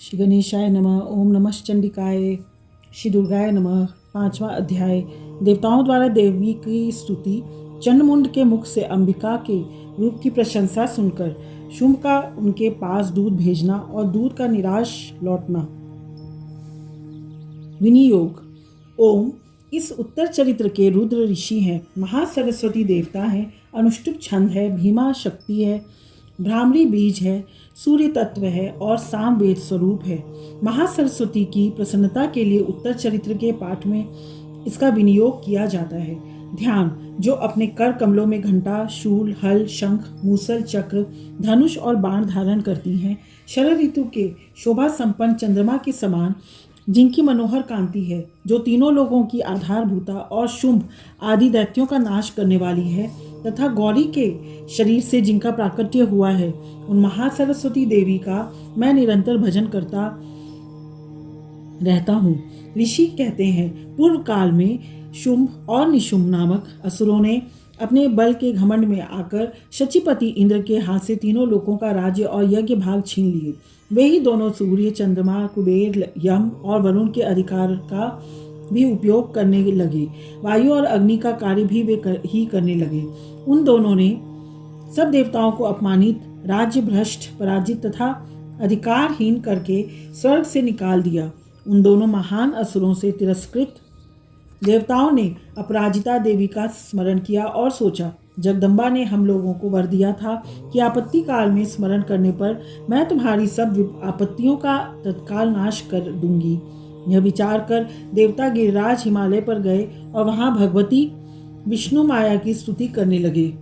श्री गणेशाय नमः। ओम नमः चंडिकाय। श्री दुर्गाय नमः। 5वां अध्याय। देवताओं द्वारा देवी की स्तुति। चंडमुंड के मुख से अंबिका के रूप की प्रशंसा सुनकर शुंभ का उनके पास दूध भेजना और दूध का निराश लौटना। विनियोग। ओम इस उत्तर चरित्र के रुद्र ऋषि हैं, महासरस्वती देवता हैं, अनुष्टुप छंद है, भीमा शक्ति है, भ्रामरी बीज है, सूर्य तत्व है और साम वेद स्वरूप है। महासरस्वती की प्रसन्नता के लिए उत्तर चरित्र के पाठ में इसका विनियोग किया जाता है। ध्यान। जो अपने कर कमलों में घंटा, शूल, हल, शंख, मूसल, चक्र, धनुष और बाण धारण करती हैं, शरद ऋतु के शोभा संपन्न चंद्रमा के समान जिनकी मनोहर कांति है, जो तीनों लोगों की आधारभूता और शुंभ आदि दैत्यों का नाश करने वाली है, तथा गौरी के शरीर से जिनका प्राकट्य हुआ है, उन महासरस्वती देवी का मैं निरंतर भजन करता रहता हूँ। ऋषि कहते हैं, पूर्व काल में शुंभ और निशुंभ नामक असुरों ने अपने बल के घमंड में आकर शचीपति इंद्र के हाथ से तीनों लोकों का राज्य और यज्ञ भाग छीन लिए। वे ही दोनों सूर्य, चंद्रमा, कुबेर, यम और वरुण के अधिकार का भी उपयोग करने लगे। वायु और अग्नि का कार्य भी वे ही करने लगे। उन दोनों ने सब देवताओं को अपमानित, राज्य भ्रष्ट, पराजित तथा अधिकारहीन करके स्वर्ग से निकाल दिया। उन दोनों महान असुरों से तिरस्कृत देवताओं ने अपराजिता देवी का स्मरण किया और सोचा, जगदम्बा ने हम लोगों को वर दिया था कि आपत्ति काल में स्मरण करने पर मैं तुम्हारी सब आपत्तियों का तत्काल नाश कर दूंगी। यह विचार कर देवता गिरिराज हिमालय पर गए और वहां भगवती विष्णु माया की स्तुति करने लगे।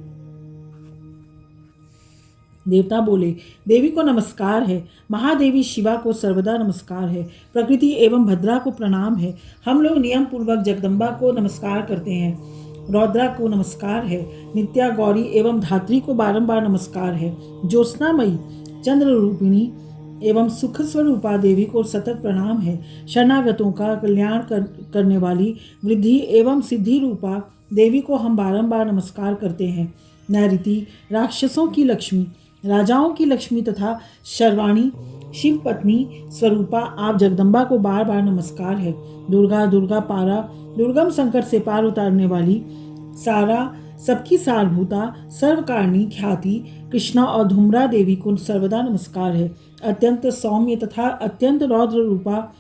देवता बोले, देवी को नमस्कार है, महादेवी शिवा को सर्वदा नमस्कार है, प्रकृति एवं भद्रा को प्रणाम है। हम लोग नियम पूर्वक जगदम्बा को नमस्कार करते हैं। रौद्रा को नमस्कार है, नित्या, गौरी एवं धात्री को बारंबार नमस्कार है। ज्योत्स्नामयी, चंद्र रूपिणी एवं सुख स्वरूपा देवी को सतत प्रणाम है। शरणागतों का कल्याण करने वाली वृद्धि एवं सिद्धि रूपा देवी को हम बारंबार नमस्कार करते हैं। नैऋति, राक्षसों की लक्ष्मी, राजाओं की लक्ष्मी तथा शर्वाणी शिव पत्नी स्वरूपा आप जगदम्बा को बार बार नमस्कार है। दुर्गा, दुर्गा पारा, दुर्गम संकट से पार उतारने वाली, सारा, सबकी सारभूता, सर्वकारिणी ख्याति कृष्णा और धूम्रा देवी को सर्वदा नमस्कार है। अत्यंत सौम्य तथा अत्यंत रौद्र रूपा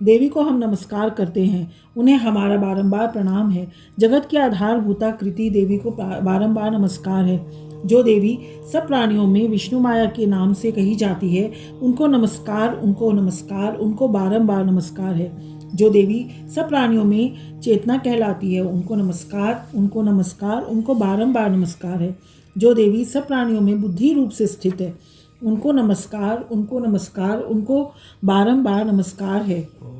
देवी को हम नमस्कार करते हैं, उन्हें हमारा बारंबार प्रणाम है। जगत की आधारभूता कृति देवी को बारंबार नमस्कार है। जो देवी सब प्राणियों में विष्णु माया के नाम से कही जाती है, उनको नमस्कार, उनको नमस्कार, उनको बारंबार नमस्कार है। जो देवी सब प्राणियों में चेतना कहलाती है, उनको नमस्कार, उनको नमस्कार, उनको बारंबार नमस्कार है। जो देवी सब प्राणियों में बुद्धि रूप से स्थित है, उनको नमस्कार, उनको नमस्कार, उनको बारंबार नमस्कार है।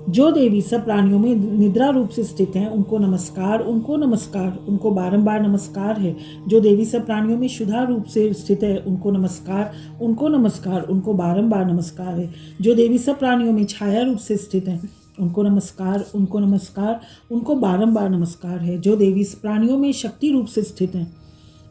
जो देवी सब प्राणियों में निद्रा रूप से स्थित हैं, उनको नमस्कार, उनको नमस्कार, उनको बारंबार नमस्कार है। जो देवी सब प्राणियों में शुद्धा रूप से स्थित है, उनको नमस्कार, उनको नमस्कार, उनको बारंबार नमस्कार है। जो देवी सब प्राणियों में छाया रूप से स्थित हैं, उनको नमस्कार, उनको नमस्कार, उनको बारंबार नमस्कार है। जो देवी प्राणियों में शक्ति रूप से स्थित हैं,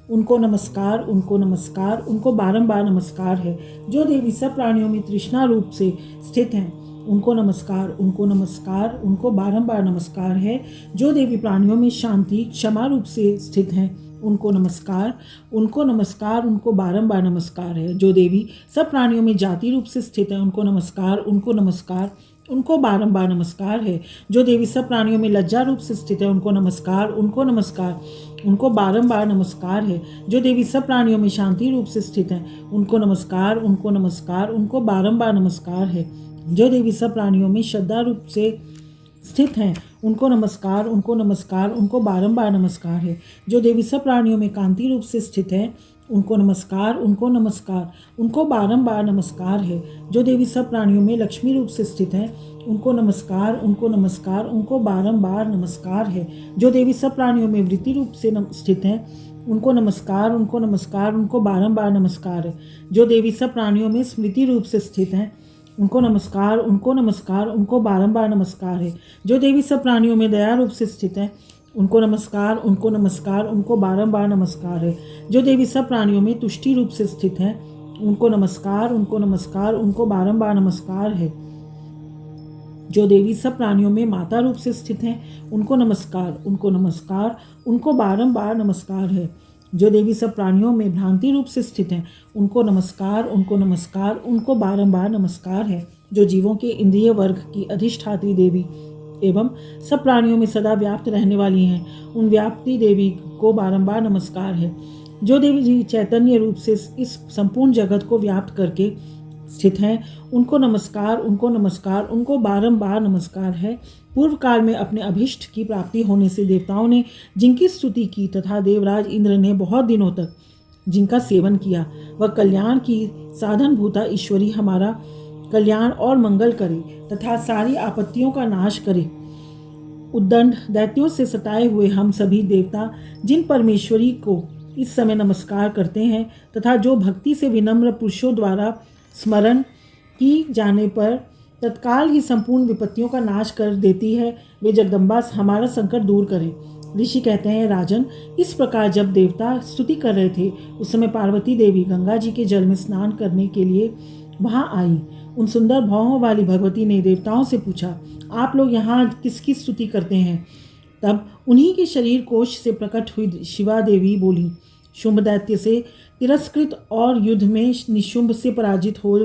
उनको नमस्कार, उनको नमस्कार, उनको बारंबार नमस्कार है। जो देवी सब प्राणियों में तृष्णा रूप से स्थित हैं, उनको नमस्कार, उनको नमस्कार, उनको बारंबार नमस्कार है। जो देवी प्राणियों में शांति, क्षमा रूप से स्थित हैं, उनको नमस्कार, उनको नमस्कार, उनको बारंबार नमस्कार है। जो देवी सब प्राणियों में जाति रूप से स्थित है, उनको नमस्कार, उनको नमस्कार, उनको बारंबार नमस्कार है। जो देवी सब प्राणियों में लज्जा रूप से स्थित है, उनको नमस्कार, उनको नमस्कार, उनको बारंबार नमस्कार है। जो देवी सब प्राणियों में शांति रूप से स्थित है, उनको नमस्कार, उनको नमस्कार, उनको बारंबार नमस्कार है। जो देवी सब प्राणियों में श्रद्धा रूप से स्थित हैं, उनको नमस्कार, उनको नमस्कार, उनको बारंबार नमस्कार है। जो देवी सब प्राणियों में कांति रूप से स्थित हैं, उनको नमस्कार, उनको नमस्कार, उनको बारंबार नमस्कार है। जो देवी सब प्राणियों में लक्ष्मी रूप से स्थित हैं, उनको नमस्कार, उनको नमस्कार, उनको बारंबार नमस्कार है। जो देवी सब प्राणियों में वृत्ति रूप से स्थित हैं, उनको नमस्कार, उनको नमस्कार, उनको बारंबार नमस्कार है। जो देवी सब प्राणियों में स्मृति रूप से स्थित हैं, उनको नमस्कार, उनको नमस्कार, उनको बारंबार नमस्कार है। जो देवी सब प्राणियों में दया रूप से स्थित हैं, उनको नमस्कार, उनको नमस्कार, उनको बारंबार नमस्कार है। जो देवी सब प्राणियों में तुष्टि रूप से स्थित हैं, उनको नमस्कार, उनको नमस्कार, उनको बारंबार नमस्कार है। जो देवी सब प्राणियों में माता रूप से स्थित हैं, उनको नमस्कार, उनको नमस्कार, उनको बारंबार नमस्कार है। जो देवी सब प्राणियों में भ्रांति रूप से स्थित हैं, उनको नमस्कार, उनको नमस्कार, उनको बारंबार नमस्कार है। जो जीवों के इंद्रिय वर्ग की अधिष्ठात्री देवी एवं सब प्राणियों में सदा व्याप्त रहने वाली हैं, उन व्याप्ति देवी को बारंबार नमस्कार है। जो देवी जी चैतन्य रूप से इस संपूर्ण जगत को व्याप्त करके स्थित हैं, उनको नमस्कार, उनको नमस्कार, उनको बारंबार नमस्कार है। पूर्व काल में अपने अभिष्ट की प्राप्ति होने से देवताओं ने जिनकी स्तुति की तथा देवराज इंद्र ने बहुत दिनों तक जिनका सेवन किया, वह कल्याण की साधन भूता ईश्वरी हमारा कल्याण और मंगल करे तथा सारी आपत्तियों का नाश करे। उद्दंड दैत्यों से सताए हुए हम सभी देवता जिन परमेश्वरी को इस समय नमस्कार करते हैं तथा जो भक्ति से विनम्र पुरुषों द्वारा स्मरण की जाने पर तत्काल ही संपूर्ण विपत्तियों का नाश कर देती है, वे जगदम्बा हमारा संकट दूर करें। ऋषि कहते हैं, राजन, इस प्रकार जब देवता स्तुति कर रहे थे उस समय पार्वती देवी गंगा जी के जल में स्नान करने के लिए वहां आई। उन सुंदर भावों वाली भगवती ने देवताओं से पूछा, आप लोग यहाँ किसकी स्तुति करते हैं? तब उन्हीं के शरीर कोश से प्रकट हुई शिवा देवी बोली, शुंभ दैत्य से तिरस्कृत और युद्ध में निशुंभ से पराजित हो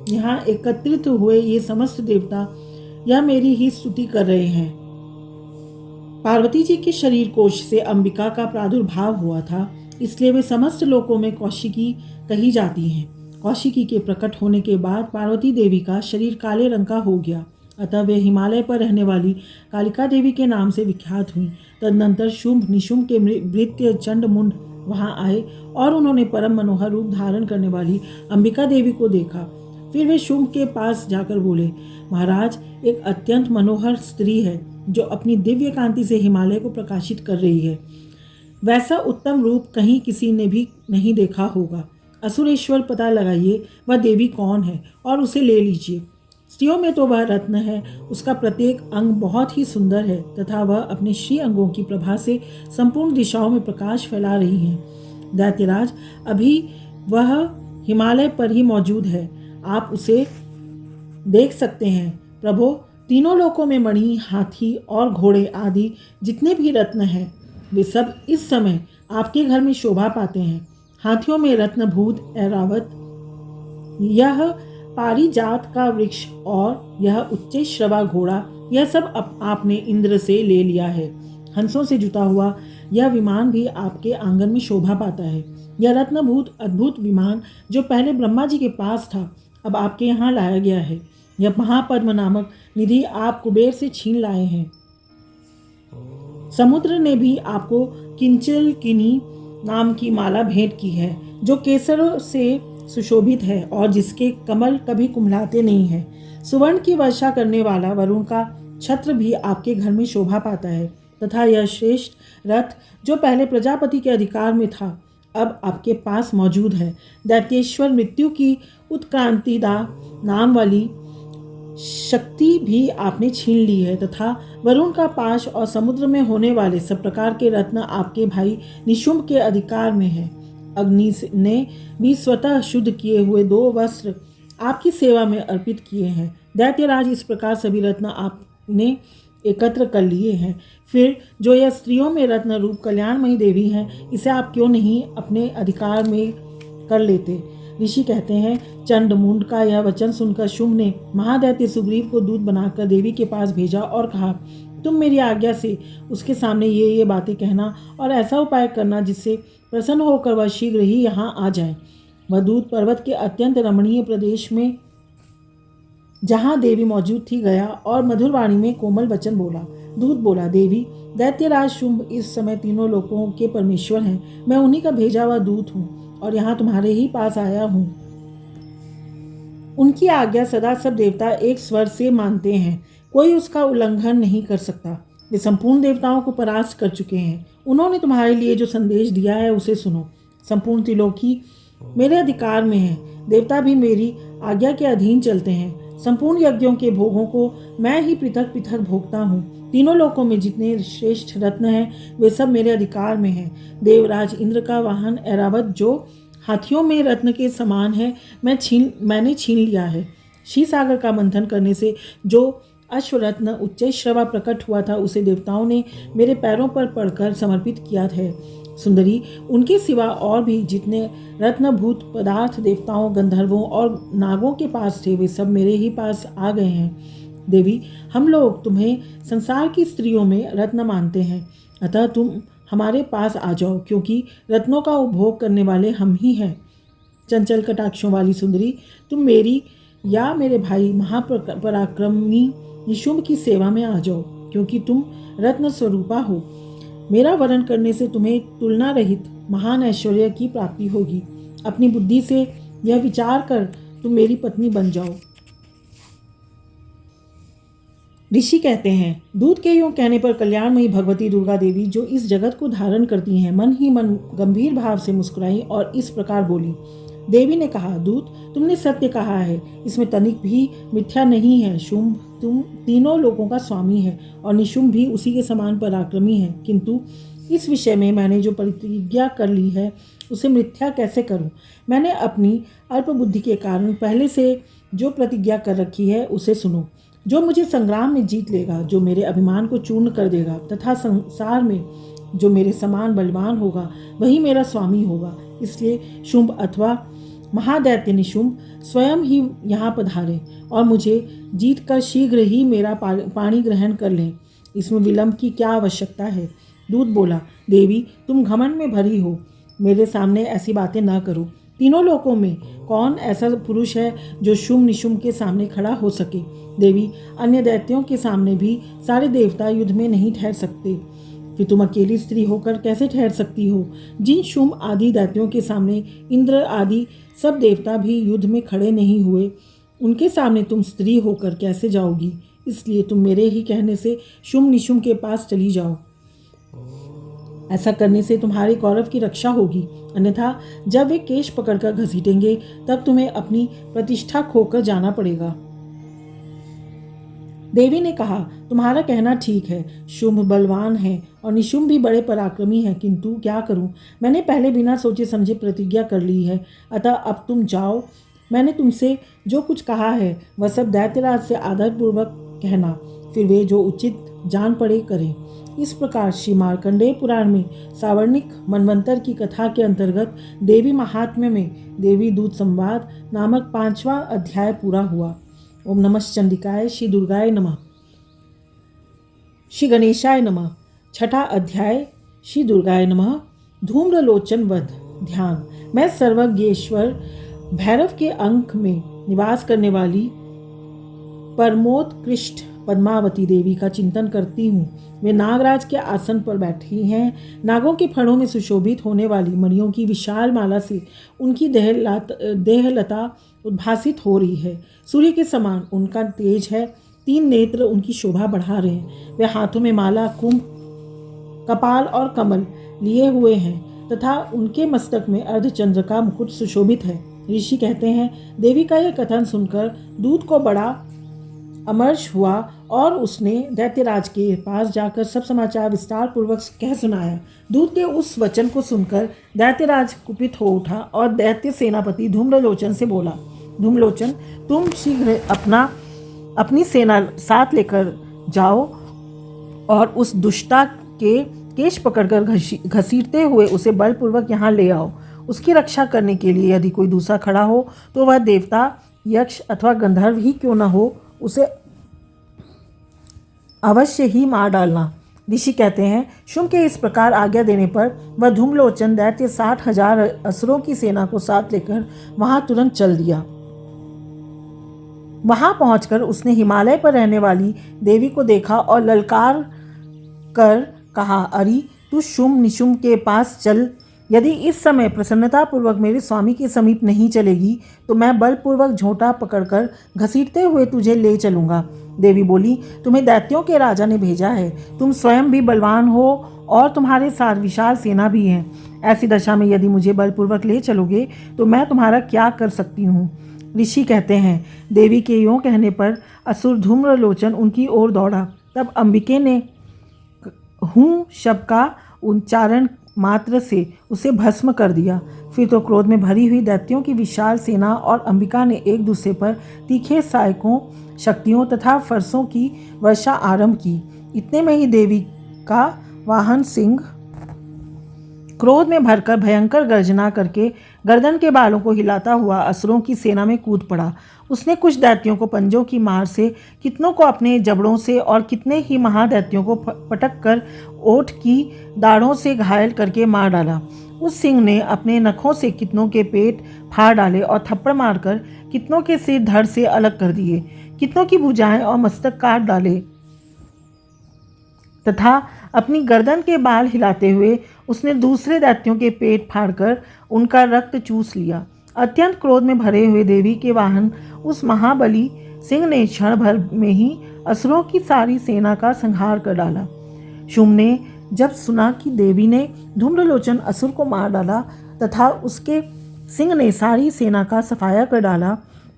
यहाँ एकत्रित हुए ये समस्त देवता यह मेरी ही स्तुति कर रहे हैं। पार्वती जी के शरीर कोश से अंबिका का प्रादुर्भाव हुआ था, इसलिए वे समस्त लोकों में कौशिकी कही जाती हैं। कौशिकी के प्रकट होने के बाद पार्वती देवी का शरीर काले रंग का हो गया, अतः वे हिमालय पर रहने वाली कालिका देवी के नाम से विख्यात हुई। तदनंतर शुंभ निशुंभ के भृत्य चंड मुंड वहां आए और उन्होंने परम मनोहर रूप धारण करने वाली अंबिका देवी को देखा। फिर वे शुंभ के पास जाकर बोले, महाराज, एक अत्यंत मनोहर स्त्री है जो अपनी दिव्य कांति से हिमालय को प्रकाशित कर रही है। वैसा उत्तम रूप कहीं किसी ने भी नहीं देखा होगा। असुरेश्वर, पता लगाइए वह देवी कौन है और उसे ले लीजिए। स्त्रियों में तो वह रत्न है, उसका प्रत्येक अंग बहुत ही सुंदर है तथा वह अपने श्री अंगों की प्रभा से संपूर्ण दिशाओं में प्रकाश फैला रही है। दैत्यराज, अभी वह हिमालय पर ही मौजूद है, आप उसे देख सकते हैं। प्रभो, तीनों लोकों में मणि, हाथी और घोड़े आदि जितने भी रत्न हैं, वे सब इस समय आपके घर में शोभा पाते हैं। हाथियों में रत्नभूत ऐरावत, यह पारिजात का वृक्ष और यह उच्च श्रवा घोड़ा, यह सब आपने इंद्र से ले लिया है। हंसों से जुटा हुआ यह विमान भी आपके आंगन में शोभा पाता है। यह रत्नभूत अद्भुत विमान जो पहले ब्रह्मा जी के पास था, अब आपके यहाँ लाया गया है। यह महापद्म नामक निधि आप कुबेर से छीन लाए हैं। समुद्र ने भी आपको किंचलकिनी नाम की माला भेंट की है, जो केसरों से सुशोभित है और जिसके कमल कभी कुम्हलाते नहीं है। सुवर्ण की वर्षा करने वाला वरुण का छत्र भी आपके घर में शोभा पाता है तथा यह श्रेष्ठ रथ जो पहले प्रजापति के अधिकार में था, अब आपके पास मौजूद है। दैत्येश्वर मृत्यु की उत्क्रांतिदा नाम वाली शक्ति भी आपने छीन ली है तथा वरुण का पाश और समुद्र में होने वाले सब प्रकार के रत्न आपके भाई निशुंभ के अधिकार में है। अग्नि ने भी स्वतः शुद्ध किए हुए 2 वस्त्र आपकी सेवा में अर्पित किए हैं। दैत्यराज, इस प्रकार सभी रत्न आपने एकत्र कर लिए हैं। फिर जो यह स्त्रियों में रत्न रूप कल्याणमयी देवी हैं, इसे आप क्यों नहीं अपने अधिकार में कर लेते? ऋषि कहते हैं, चंडमुंड का यह वचन सुनकर शुंभ ने महादैत्य सुग्रीव को दूत बनाकर देवी के पास भेजा और कहा, तुम मेरी आज्ञा से उसके सामने ये बातें कहना और ऐसा उपाय करना जिससे प्रसन्न होकर वह शीघ्र ही यहाँ आ जाए। वह दूत पर्वत के अत्यंत रमणीय प्रदेश में जहाँ देवी मौजूद थी गया और मधुर वाणी में कोमल वचन बोला। दूत बोला, देवी, दैत्यराज शुंभ इस समय तीनों लोकों के परमेश्वर हैं। मैं उन्हीं का भेजा हुआ दूत हूँ और यहाँ तुम्हारे ही पास आया हूँ। उनकी आज्ञा सदा सब देवता एक स्वर से मानते हैं, कोई उसका उल्लंघन नहीं कर सकता। वे संपूर्ण देवताओं को परास्त कर चुके हैं। उन्होंने तुम्हारे लिए जो संदेश दिया है उसे सुनो। संपूर्ण त्रिलोकी मेरे अधिकार में है, देवता भी मेरी आज्ञा के अधीन चलते हैं। संपूर्ण यज्ञों के भोगों को मैं ही पृथक पृथक भोगता हूँ। तीनों लोकों में जितने श्रेष्ठ रत्न हैं वे सब मेरे अधिकार में हैं। देवराज इंद्र का वाहन ऐरावत जो हाथियों में रत्न के समान है, मैंने छीन लिया है। क्षीर सागर का मंथन करने से जो अश्वरत्न उच्चैश्रवा प्रकट हुआ था उसे देवताओं ने मेरे पैरों पर पड़कर समर्पित किया है। सुंदरी, उनके सिवा और भी जितने रत्नभूत पदार्थ देवताओं, गंधर्वों और नागों के पास थे वे सब मेरे ही पास आ गए हैं। देवी, हम लोग तुम्हें संसार की स्त्रियों में रत्न मानते हैं, अतः तुम हमारे पास आ जाओ, क्योंकि रत्नों का उपभोग करने वाले हम ही हैं। चंचल कटाक्षों वाली सुंदरी, तुम मेरी या मेरे भाई महापराक्रमी निशुंभ की सेवा में आ जाओ, क्योंकि तुम रत्न स्वरूपा हो। मेरा वरण करने से तुम्हें तुलना रहित महान ऐश्वर्य की प्राप्ति होगी। अपनी बुद्धि से यह विचार कर तुम मेरी पत्नी बन जाओ। ऋषि कहते हैं, दूत के यूं कहने पर कल्याणमयी भगवती दुर्गा देवी, जो इस जगत को धारण करती हैं, मन ही मन गंभीर भाव से मुस्कुराई और इस प्रकार बोली। देवी ने कहा, दूत, तुमने सत्य कहा है, इसमें तनिक भी मिथ्या नहीं है। शुंभ तुम तीनों लोगों का स्वामी है और निशुंभ भी उसी के समान पराक्रमी है, किंतु इस विषय में मैंने जो प्रतिज्ञा कर ली है उसे मिथ्या कैसे करूं? मैंने अपनी अल्प बुद्धि के कारण पहले से जो प्रतिज्ञा कर रखी है उसे सुनो। जो मुझे संग्राम में जीत लेगा, जो मेरे अभिमान को चूर्ण कर देगा तथा संसार में जो मेरे समान बलवान होगा वही मेरा स्वामी होगा। इसलिए शुंभ अथवा महादैत्य निशुंभ स्वयं ही यहाँ पधारे और मुझे जीत कर शीघ्र ही मेरा पाणी ग्रहण कर लें। इसमें विलंब की क्या आवश्यकता है? दूत बोला, देवी, तुम घमंड में भरी हो, मेरे सामने ऐसी बातें न करो। तीनों लोकों में कौन ऐसा पुरुष है जो शुंभ निशुंभ के सामने खड़ा हो सके? देवी, अन्य दैत्यों के सामने भी सारे देवता युद्ध में नहीं ठहर सकते, फिर तुम अकेली स्त्री होकर कैसे ठहर सकती हो? जिन शुंभ आदि दैत्यों के सामने इंद्र आदि सब देवता भी युद्ध में खड़े नहीं हुए, उनके सामने तुम स्त्री होकर कैसे जाओगी? इसलिए तुम मेरे ही कहने से शुंभ निशुंभ के पास चली जाओ। ऐसा करने से तुम्हारे गौरव की रक्षा होगी, अन्यथा जब वे केश पकड़कर घसीटेंगे तब तुम्हें अपनी प्रतिष्ठा खोकर जाना पड़ेगा। देवी ने कहा, तुम्हारा कहना ठीक है, शुंभ बलवान है और निशुंभ भी बड़े पराक्रमी हैं, किंतु क्या करूं? मैंने पहले बिना सोचे समझे प्रतिज्ञा कर ली है, अतः अब तुम जाओ। मैंने तुमसे जो कुछ कहा है वह सब दैत्यराज से आदरपूर्वक कहना, फिर वे जो उचित जान पड़े करें। इस प्रकार श्री मार्कंडेय पुराण में सावर्णिक मनवंतर की कथा के अंतर्गत देवी महात्म्य में देवी दूत संवाद नामक 5वां अध्याय पूरा हुआ। ओम नमः चंडिकाय, श्री दुर्गाय नमः, श्री गणेशाय नमः। 6ठा अध्याय, श्री दुर्गाय नमः। धूम्रलोचन वध। ध्यान। मैं सर्वज्ञेश्वर भैरव के अंक में निवास करने वाली परमोत्कृष्ट पद्मावती देवी का चिंतन करती हूँ। वे नागराज के आसन पर बैठी हैं। नागों के फणों में सुशोभित होने वाली मणियों की विशाल माला से उनकी देहलता उद्भासित हो रही है। सूर्य के समान उनका तेज है। 3 नेत्र उनकी शोभा बढ़ा रहे हैं। वे हाथों में माला, कुंभ, कपाल और कमल लिए हुए हैं तथा उनके मस्तक में अर्धचंद्र का मुकुट सुशोभित है। ऋषि कहते हैं, देवी का यह कथन सुनकर दूत को बड़ा अमर्ष हुआ और उसने दैत्यराज के पास जाकर सब समाचार विस्तार पूर्वक कह सुनाया। दूत के उस वचन को सुनकर दैत्यराज कुपित हो उठा और दैत्य सेनापति धूम्रलोचन से बोला, धूम्रलोचन, तुम शीघ्र अपनी सेना साथ लेकर जाओ और उस दुष्टा के केश पकड़कर घसीटते हुए उसे बलपूर्वक यहाँ ले आओ। उसकी रक्षा करने के लिए यदि कोई दूसरा खड़ा हो तो वह देवता, यक्ष अथवा गंधर्व ही क्यों न हो, उसे अवश्य ही मार डालना। ऋषि कहते हैं, शुंभ के इस प्रकार आज्ञा देने पर वह धूम्रलोचन दैत्य 60,000 असुरों की सेना को साथ लेकर वहां तुरंत चल दिया। वहां पहुंचकर उसने हिमालय पर रहने वाली देवी को देखा और ललकार कर कहा, अरे तू शुंभ निशुंभ के पास चल। यदि इस समय प्रसन्नतापूर्वक मेरे स्वामी के समीप नहीं चलेगी तो मैं बलपूर्वक झोंटा पकड़कर घसीटते हुए तुझे ले चलूँगा। देवी बोली, तुम्हें दैत्यों के राजा ने भेजा है। तुम स्वयं भी बलवान हो और तुम्हारे साथ विशाल सेना भी है। ऐसी दशा में यदि मुझे बलपूर्वक ले चलोगे तो मैं तुम्हारा क्या कर सकती हूँ? ऋषि कहते हैं, देवी के यों कहने पर असुर धूम्रलोचन उनकी ओर दौड़ा। तब अंबिके ने हूँ शब्द का उच्चारण मात्र से उसे भस्म कर दिया। फिर तो क्रोध में भरी हुई दैत्यों की विशाल सेना और अंबिका ने एक दूसरे पर तीखे सहायकों, शक्तियों तथा फरसों की वर्षा आरंभ की। इतने में ही देवी का वाहन सिंह क्रोध में भरकर भयंकर गर्जना करके गर्दन के बालों को हिलाता हुआ असुरों की सेना में कूद पड़ा। उसने कुछ दैत्यों को पंजों की मार से, कितनों को अपने जबड़ों से और कितने ही महादैत्यों को पटक कर ओठ की दाढ़ों से घायल करके मार डाला। उस सिंह ने अपने नखों से कितनों के पेट फाड़ डाले और थप्पड़ मारकर कितनों के सिर धड़ से अलग कर दिए, कितनों की भुजाएं और मस्तक काट डाले तथा अपनी गर्दन के बाल हिलाते हुए उसने दूसरे दैत्यों के पेट फाड़कर उनका रक्त चूस लिया। अत्यंत क्रोध में भरे हुए देवी के वाहन उस महाबली सिंह ने क्षण भर में ही असुरों की सारी सेना का संहार कर डाला। शुंभ ने जब सुना कि देवी ने धूम्रलोचन असुर को मार डाला तथा उसके सिंह ने सारी सेना का सफाया कर डाला,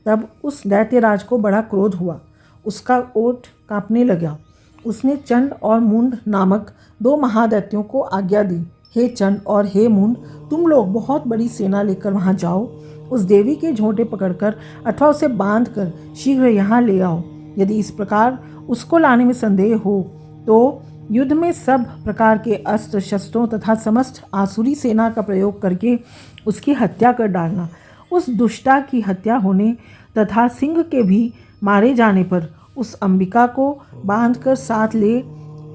तब उस दैत्यराज को बड़ा क्रोध हुआ। उसका ओठ कांपने लगा। उसने चंड और मुंड नामक दो महादैत्यों को आज्ञा दी, हे चंड और हे मुंड, तुम लोग बहुत बड़ी सेना लेकर वहां जाओ। उस देवी के झोंटे पकड़कर अथवा उसे बांधकर शीघ्र यहाँ ले आओ। यदि इस प्रकार उसको लाने में संदेह हो तो युद्ध में सब प्रकार के अस्त्र शस्त्रों तथा समस्त आसुरी सेना का प्रयोग करके उसकी हत्या कर डालना। उस दुष्टा की हत्या होने तथा सिंह के भी मारे जाने पर उस अंबिका को बांधकर साथ ले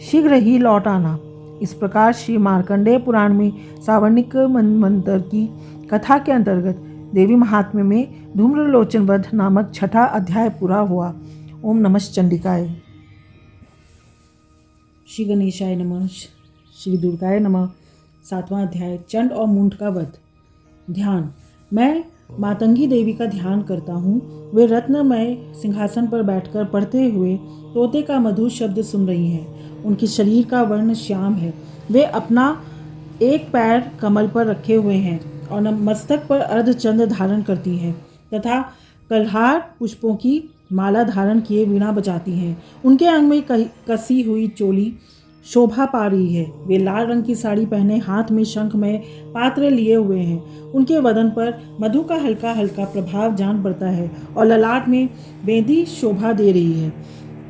शीघ्र ही लौट आना। इस प्रकार श्री मार्कंडेय पुराण में सावर्णिक मंत्र की कथा के अंतर्गत देवी महात्म्य में धूम्रलोचन वध नामक छठा अध्याय पूरा हुआ। ओम नमः चंडिकाय। श्री गणेशाय नमः। श्री दुर्गाय नमः। सातवां अध्याय, चंड और मुंड का वध। ध्यान। मैं मातंगी देवी का ध्यान करता हूँ। वे रत्नमय सिंहासन पर बैठकर पढ़ते हुए तोते का मधुर शब्द सुन रही हैं। उनके शरीर का वर्ण श्याम है। वे अपना एक पैर कमल पर रखे हुए हैं और मस्तक पर अर्धचंद्र धारण करती हैं तथा कल्हार पुष्पों की माला धारण किए वीणा बजाती हैं। उनके अंग में कसी हुई चोली शोभा पा रही है। वे लाल रंग की साड़ी पहने हाथ में शंखमय पात्र लिए हुए हैं। उनके वदन पर मधु का हल्का हल्का प्रभाव जान पड़ता है और ललाट में बेंदी शोभा दे रही है।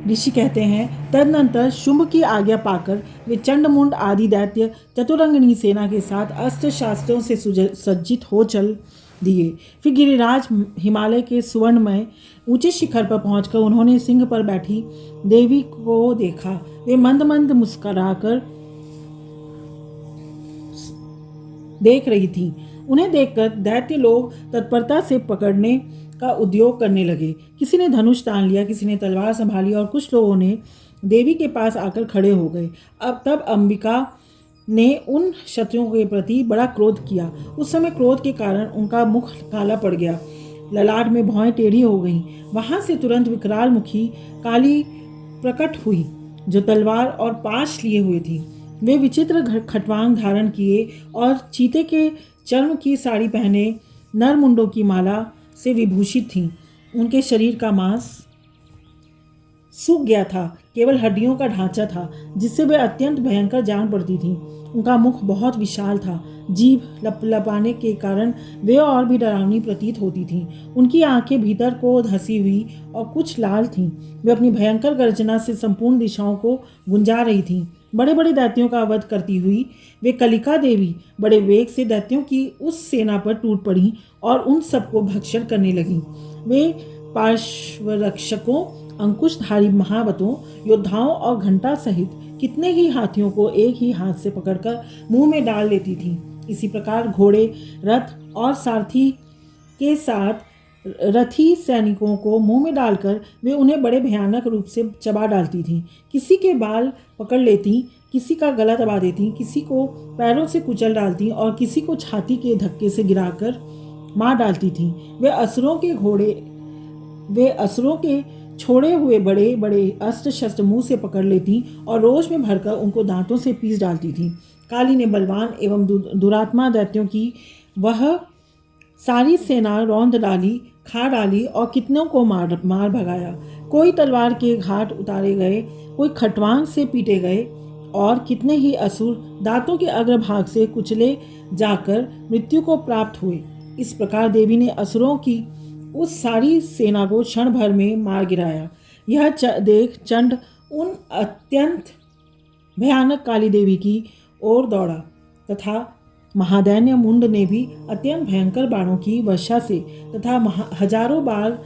ऋषि कहते हैं, तदनंतर शुंभ की आज्ञा पाकर वे चंडमुंड आदि दैत्य चतुरंगिनी सेना के साथ अस्त्र शास्त्रों से सज्जित हो चल दिए। फिर गिरिराज हिमालय के सुवर्णमय ऊंचे शिखर पर पहुंचकर उन्होंने सिंह पर बैठी देवी को देखा। वे मंद मंद मुस्कुराकर देख रही थी। उन्हें देखकर दैत्य लोग तत्परता से पकड़ने का उद्योग करने लगे। किसी ने धनुष तान लिया, किसी ने तलवार संभाली और कुछ लोगों ने देवी के पास आकर खड़े हो गए। अब तब अंबिका ने उन शत्रुओं के प्रति बड़ा क्रोध किया। उस समय क्रोध के कारण उनका मुख काला पड़ गया, ललाट में भौहें टेढ़ी हो गईं। वहां से तुरंत विकराल मुखी काली प्रकट हुई जो तलवार और पाश लिए हुए थी। वे विचित्र खटवांग धारण किए और चीते के चर्म की साड़ी पहने नरमुंडों की माला से विभूषित थीं। उनके शरीर का मांस सूख गया था, केवल हड्डियों का ढांचा था जिससे वे अत्यंत भयंकर जान पड़ती थीं। उनका मुख बहुत विशाल था। जीभ लपलपाने के कारण वे और भी डरावनी प्रतीत होती थीं। उनकी आंखें भीतर को धसी हुई और कुछ लाल थीं। वे अपनी भयंकर गर्जना से संपूर्ण दिशाओं को गुंजा रही थीं। बड़े बड़े दैत्यों का वध करती हुई वे कलिका देवी बड़े वेग से दैत्यों की उस सेना पर टूट पड़ी और उन सबको भक्षण करने लगी। वे पार्श्वरक्षकों, अंकुशधारी महावतों, योद्धाओं और घंटा सहित कितने ही हाथियों को एक ही हाथ से पकड़कर मुंह में डाल लेती थीं। इसी प्रकार घोड़े, रथ और सारथी के साथ रथी सैनिकों को मुंह में डालकर वे उन्हें बड़े भयानक रूप से चबा डालती थीं। किसी के बाल पकड़ लेती, किसी का गला दबा देती, किसी को पैरों से कुचल डालती और किसी को छाती के धक्के से गिराकर मार डालती थीं। वे असुरों के छोड़े हुए बड़े बड़े अस्त्र शस्त्र मुंह से पकड़ लेती और रोष में भरकर उनको दांतों से पीस डालती थीं। काली ने बलवान एवं दुरात्मा दैत्यों की वह सारी सेना रौंद डाली, खा डाली और कितनों को मार भगाया। कोई तलवार के घाट उतारे गए, कोई खटवांग से पीटे गए और कितने ही असुर दांतों के अग्रभाग से कुचले जाकर मृत्यु को प्राप्त हुए। इस प्रकार देवी ने असुरों की उस सारी सेना को क्षण भर में मार गिराया। यह देख चंड उन अत्यंत भयानक काली देवी की ओर दौड़ा तथा महादैन्य मुंड ने भी अत्यंत भयंकर बाणों की वर्षा से तथा हजारों बार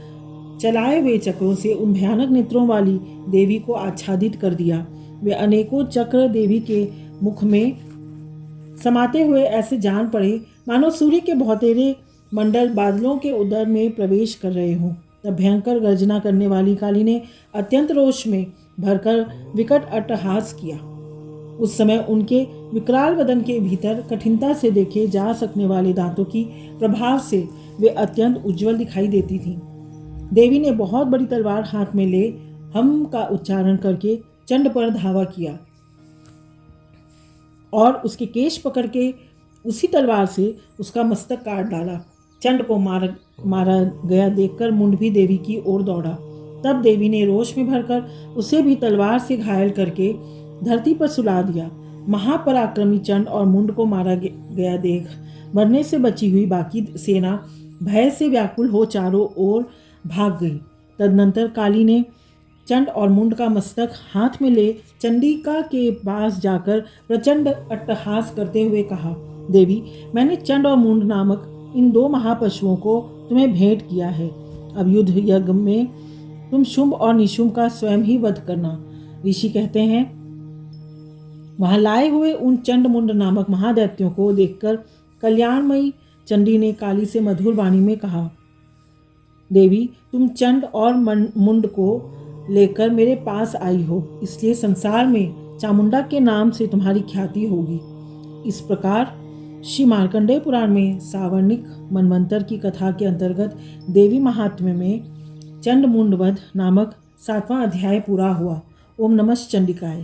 चलाए हुए चक्रों से उन भयानक नेत्रों वाली देवी को आच्छादित कर दिया। वे अनेकों चक्र देवी के मुख में समाते हुए ऐसे जान पड़े मानो सूर्य के बहुतेरे मंडल बादलों के उदर में प्रवेश कर रहे हों। तब भयंकर गर्जना करने वाली काली ने अत्यंत रोष में भरकर विकट अट्टहास किया। उस समय उनके विकराल वदन के भीतर कठिनता से देखे जा सकने वाले दांतों की प्रभाव से वे अत्यंत उज्जवल दिखाई देती थीं। देवी ने बहुत बड़ी तलवार हाथ में ले हम का उच्चारण करके चंड पर धावा किया और उसके केश पकड़ के उसी तलवार से उसका मस्तक काट डाला। चंड को मारा गया देखकर मुंड भी देवी की ओर दौड़ा। तब देवी ने रोष में भरकर उसे भी तलवार से घायल करके धरती पर सुला दिया। महापराक्रमी चंड और मुंड को मारा गया देख मरने से बची हुई बाकी सेना भय से व्याकुल हो चारों ओर भाग गई। तदनंतर काली ने चंड और मुंड का मस्तक हाथ में ले चंडिका के पास जाकर प्रचंड अट्टहास करते हुए कहा, देवी, मैंने चंड और मुंड नामक इन दो महापशुओं को तुम्हें भेंट किया है। अब युद्ध यज्ञ में तुम शुंभ और निशुंभ का स्वयं ही वध करना। ऋषि कहते हैं, वहां लाए हुए उन चंड मुंड नामक महादैत्यों को देखकर कल्याणमयी चंडी ने काली से मधुर वाणी में कहा, देवी, तुम चंड और मुंड को लेकर मेरे पास आई हो, इसलिए संसार में चामुंडा के नाम से तुम्हारी ख्याति होगी। इस प्रकार श्री मार्कंडेय पुराण में सावर्णिक मनवंतर की कथा के अंतर्गत देवी महात्म्य में चंड मुंड वध नामक 7वां अध्याय पूरा हुआ। ओम नमः चंडिकाय।